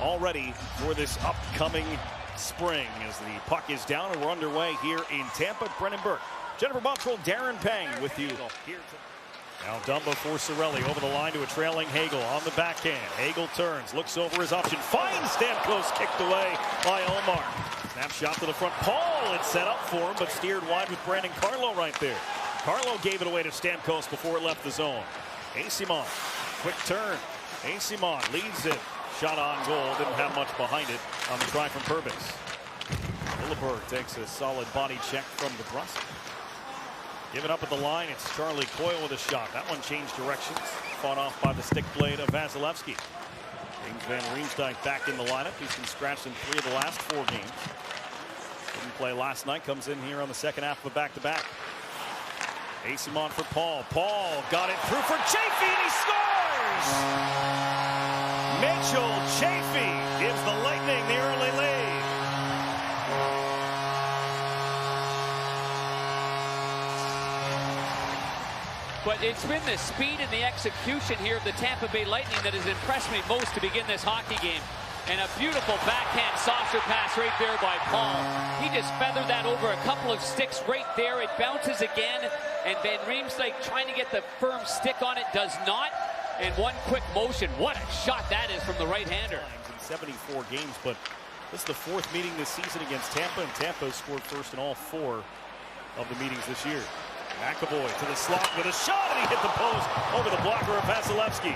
already for this upcoming spring as the puck is down and we're underway here in Tampa. Brendan Burke, Jennifer Bottrell, Darren Pang with you. Now Dumba for Cirelli over the line to a trailing Hagel on the backhand. Hagel turns, looks over his option, finds Stamkos, kicked away by Omar. Snapshot to the front. Paul, it's set up for him, but steered wide with Brandon Carlo right there. Carlo gave it away to Stamkos before it left the zone. Asimon, quick turn. Asimon leads it. Shot on goal, didn't have much behind it on the try from Perbix. Lilleberg takes a solid body check from the thrust. Given up at the line, it's Charlie Coyle with a shot. That one changed directions. Fought off by the stick blade of Vasilevsky. James Van Riemsdyk back in the lineup. He's been scratched in 3 of the last 4 games. Didn't play last night. Comes in here on the second half of a back-to-back. Asimon for Paul. Paul got it through for Chaffee, and he scores! Mitchell Chaffee gives the Lightning the early lead. But it's been the speed and the execution here of the Tampa Bay Lightning that has impressed me most to begin this hockey game. And a beautiful backhand saucer pass right there by Paul. He just feathered that over a couple of sticks right there. It bounces again, and Van Riemsdyk trying to get the firm stick on it, does not. And one quick motion. What a shot that is from the right-hander. In 74 games, but this is the 4th meeting this season against Tampa, and Tampa scored first in all 4 of the meetings this year. McAvoy to the slot with a shot, and he hit the post over the blocker of Vasilevsky.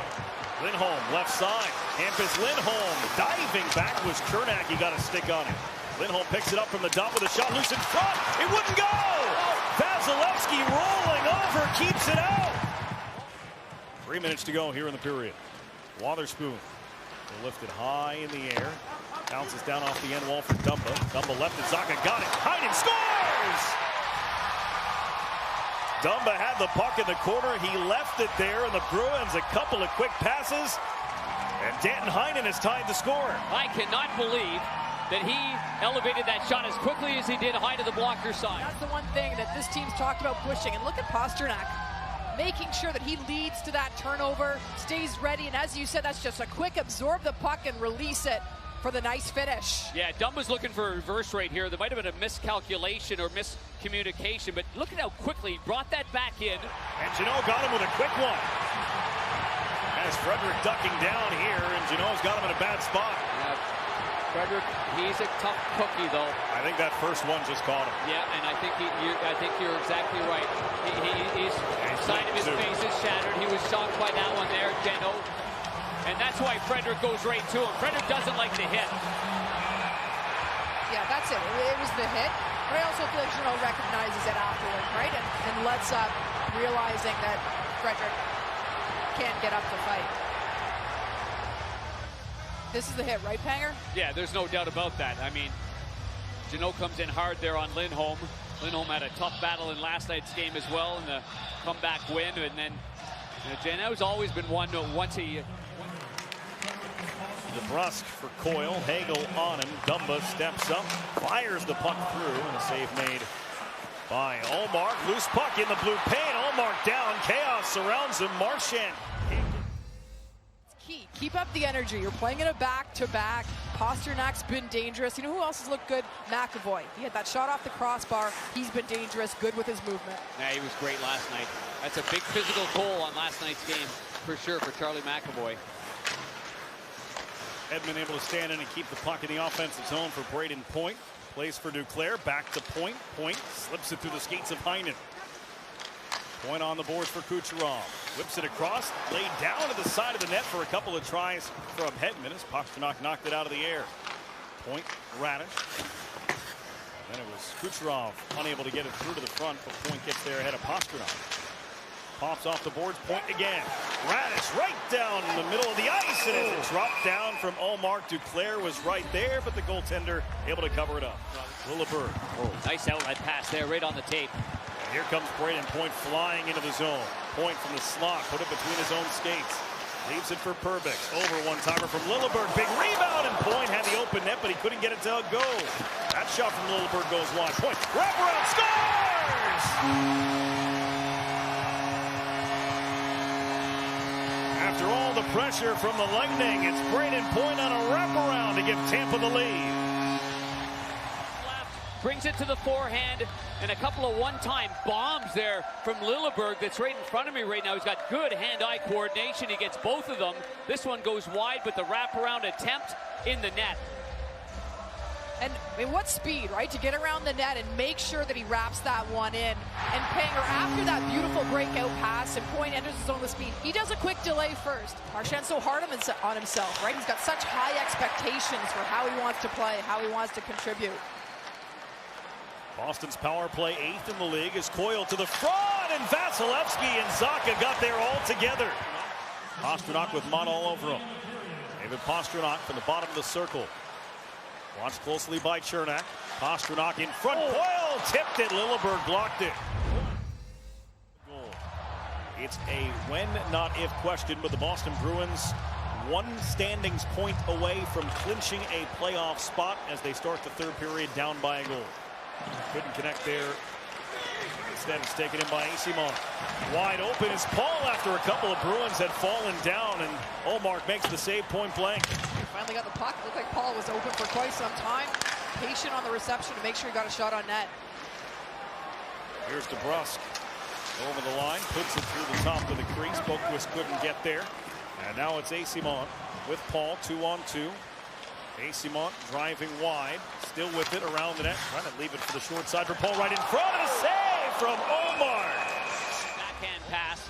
Lindholm left side. Hampus Lindholm diving back was Cernak. He got a stick on it. Lindholm picks it up from the dump with a shot loose in front. It wouldn't go. Vasilevsky rolling over, keeps it out. 3 minutes to go here in the period. Wotherspoon lifted high in the air. Bounces down off the end wall for Dumba. Dumba left it. Zacha got it. Heinen scores! Dumba had the puck in the corner. He left it there, and the Bruins a couple of quick passes. And Danton Heinen has tied the score. I cannot believe that he elevated that shot as quickly as he did high to the blocker side. That's the one thing that this team's talked about pushing. And look at Pastrnak, making sure that he leads to that turnover, stays ready. And as you said, that's just a quick absorb the puck and release it for the nice finish. Yeah, Dumba's looking for a reverse right here. There might have been a miscalculation or miscommunication, but look at how quickly he brought that back in. And Jeannot got him with a quick one. As Frederic ducking down here, and Jeannot's got him in a bad spot. Yeah, Frederic, he's a tough cookie, though. I think that first one just caught him. Yeah, and I think you're exactly right. His side of his face is shattered. He was shocked by that one there, Jeannot. And that's why Frederic goes right to him. Frederic doesn't like the hit. Yeah, that's it. It was the hit. But I also feel like Jeannot recognizes it afterward, right? And lets up, realizing that Frederic can't get up to fight. This is the hit, right, Panger? Yeah, there's no doubt about that. I mean, Jeannot comes in hard there on Lindholm. Lindholm had a tough battle in last night's game as well in the comeback win. And then Jeannot's always been one once he... DeBrusk for Coyle. Hagel on him. Dumba steps up, fires the puck through, and a save made by Ullmark. Loose puck in the blue paint. Ullmark down. Chaos surrounds him. Marchand. It's key. Keep up the energy. You're playing in a back-to-back. Pasternak's been dangerous. You know who else has looked good? McAvoy. He had that shot off the crossbar. He's been dangerous. Good with his movement. Yeah, he was great last night. That's a big physical goal on last night's game for sure for Charlie McAvoy. Edmund able to stand in and keep the puck in the offensive zone for Brayden Point. Plays for Duclair. Back to Point. Point slips it through the skates of Heinen. Point on the boards for Kucherov. Whips it across. Laid down to the side of the net for a couple of tries from Hedman as Pastrnak knocked it out of the air. Point, Radish. Then it was Kucherov unable to get it through to the front, but Point gets there ahead of Pastrnak. Pops off the boards, Point again. Radish right down in the middle of the ice, and as it dropped down from Ullmark, Duclair was right there, but the goaltender able to cover it up. Lilleberg. Nice outlet pass there, right on the tape. And here comes Brayden Point flying into the zone. Point from the slot, put it between his own skates. Leaves it for Perbix. Over one-timer from Lilleberg. Big rebound, and Point had the open net, but he couldn't get it to go. That shot from Lilleberg goes wide. Point, wraparound, scores! After After all the pressure from the Lightning, it's Brayden Point on a wraparound to give Tampa the lead. Brings it to the forehand, and a couple of one-time bombs there from Lilleberg that's right in front of me right now. He's got good hand-eye coordination. He gets both of them. This one goes wide, but the wraparound attempt in the net. And I mean, what speed, right? To get around the net and make sure that he wraps that one in. And Panger, after that beautiful breakout pass, and Point enters his zone with speed, he does a quick delay first. Marchand's so hard on himself, right? He's got such high expectations for how he wants to play, how he wants to contribute. Boston's power play 8th in the league is coiled to the front, and Vasilevsky and Zacha got there all together. Pastrnak with Mott all over him. David Pastrnak from the bottom of the circle. Watched closely by Cernak. Pastrnak in front. Coyle tipped it. Lilleberg blocked it. Goal. It's a when, not if question, but the Boston Bruins one standings point away from clinching a playoff spot as they start the third period down by a goal. Couldn't connect there. Instead, it's taken in by Eyssimont. Wide open is Paul after a couple of Bruins had fallen down, and Ullmark makes the save point blank. Finally got the puck. Looked like Paul was open for quite some time. Patient on the reception to make sure he got a shot on net. Here's DeBrusk over the line, puts it through the top of the crease. Boquist couldn't get there. And now it's Eyssimont with Paul, 2-on-2. Eyssimont driving wide, still with it around the net, trying to leave it for the short side for Paul right in front, and a save from Ullmark. Backhand pass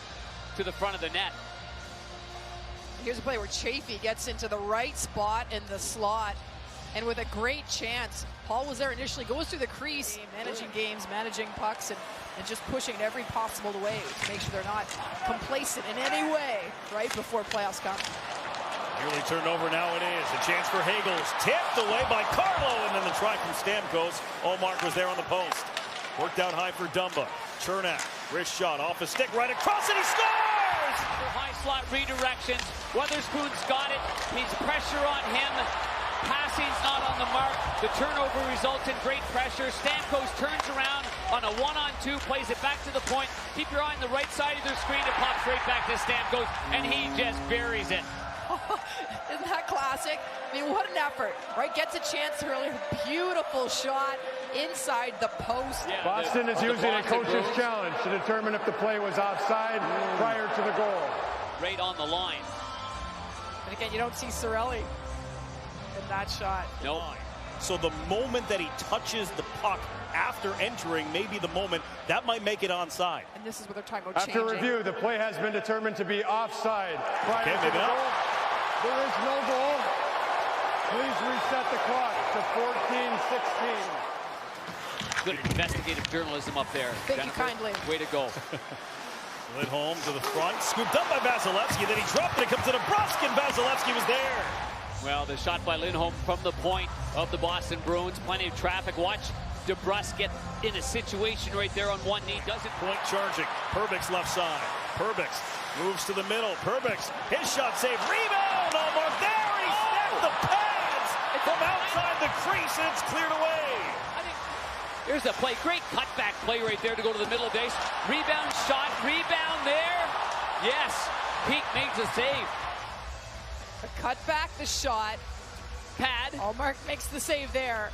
to the front of the net. Here's a play where Chafee gets into the right spot in the slot, and with a great chance. Paul was there initially, goes through the crease, managing games, managing pucks, and just pushing in every possible way to make sure they're not complacent in any way right before playoffs come. Nearly turned over, now it is. A chance for Hagels, tipped away by Carlo, and then the try from Stamkos. Ullmark was there on the post. Worked out high for Dumba. Cernak, wrist shot off a stick, right across, and he scores! High slot redirections. Weatherspoon's got it. Needs pressure on him. Passing's not on the mark. The turnover results in great pressure. Stamkos turns around on a 1-on-2, plays it back to the point. Keep your eye on the right side of the screen. It pops right back to Stamkos, and he just buries it. Isn't that classic? I mean, what an effort, right? Gets a chance earlier. Beautiful shot inside the post. Yeah, Boston is using a coach's challenge to determine if the play was offside prior to the goal. Right on the line. And again, you don't see Cirelli in that shot. No. So the moment that he touches the puck after entering may be the moment that might make it onside. And this is what they're talking about changing. After review, the play has been determined to be offside prior to the goal. There is no goal. Please reset the clock to 14-16. Good investigative journalism up there. Thank you kindly. Way to go. Lindholm to the front, scooped up by Vasilevsky, then he dropped it, it comes to DeBrusk, and Vasilevsky was there. Well, the shot by Lindholm from the point of the Boston Bruins. Plenty of traffic. Watch DeBrusk get in a situation right there on one knee. Doesn't. Point charging. Perbix left side. Perbix moves to the middle. Perbix, his shot saved. Rebound! Ullmark there, and he snapped the pads from outside the crease, and it's cleared away. Here's the play. Great cutback play right there to go to the middle of the ice. Rebound shot. Rebound there. Yes. Peak makes a save. The cutback, the shot. Pad. Ullmark makes the save there.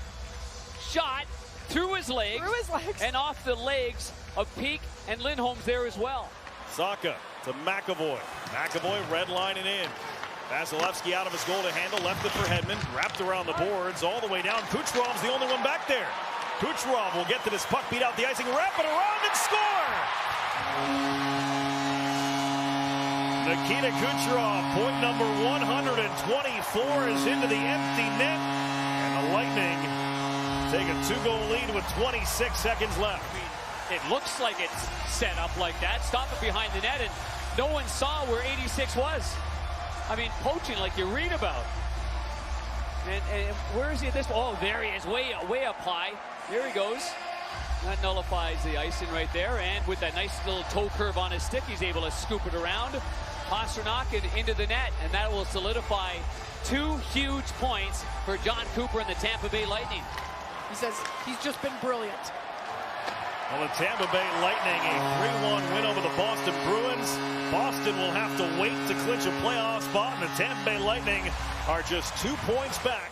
Shot through his legs. Through his legs. And off the legs of Peak, and Lindholm's there as well. Zacha to McAvoy. McAvoy redlining in. Vasilevsky out of his goal to handle. Left it for Hedman. Wrapped around the boards all the way down. Kucherov's the only one back there. Kucherov will get to this puck, beat out the icing, wrap it around, and score! Nikita Kucherov, point number 124, is into the empty net. And the Lightning take a 2-goal lead with 26 seconds left. It looks like it's set up like that. Stop it behind the net, and no one saw where 86 was. I mean, poaching like you read about. And where is he at this? Oh, there he is, way up high. There he goes. That nullifies the icing right there. And with that nice little toe curve on his stick, he's able to scoop it around. Pastrnak into the net, and that will solidify 2 huge points for John Cooper and the Tampa Bay Lightning. He says he's just been brilliant. Well, the Tampa Bay Lightning, a 3-1 win over the Boston Bruins. Boston Boston will have to wait to clinch a playoff spot, and the Tampa Bay Lightning are just 2 points back.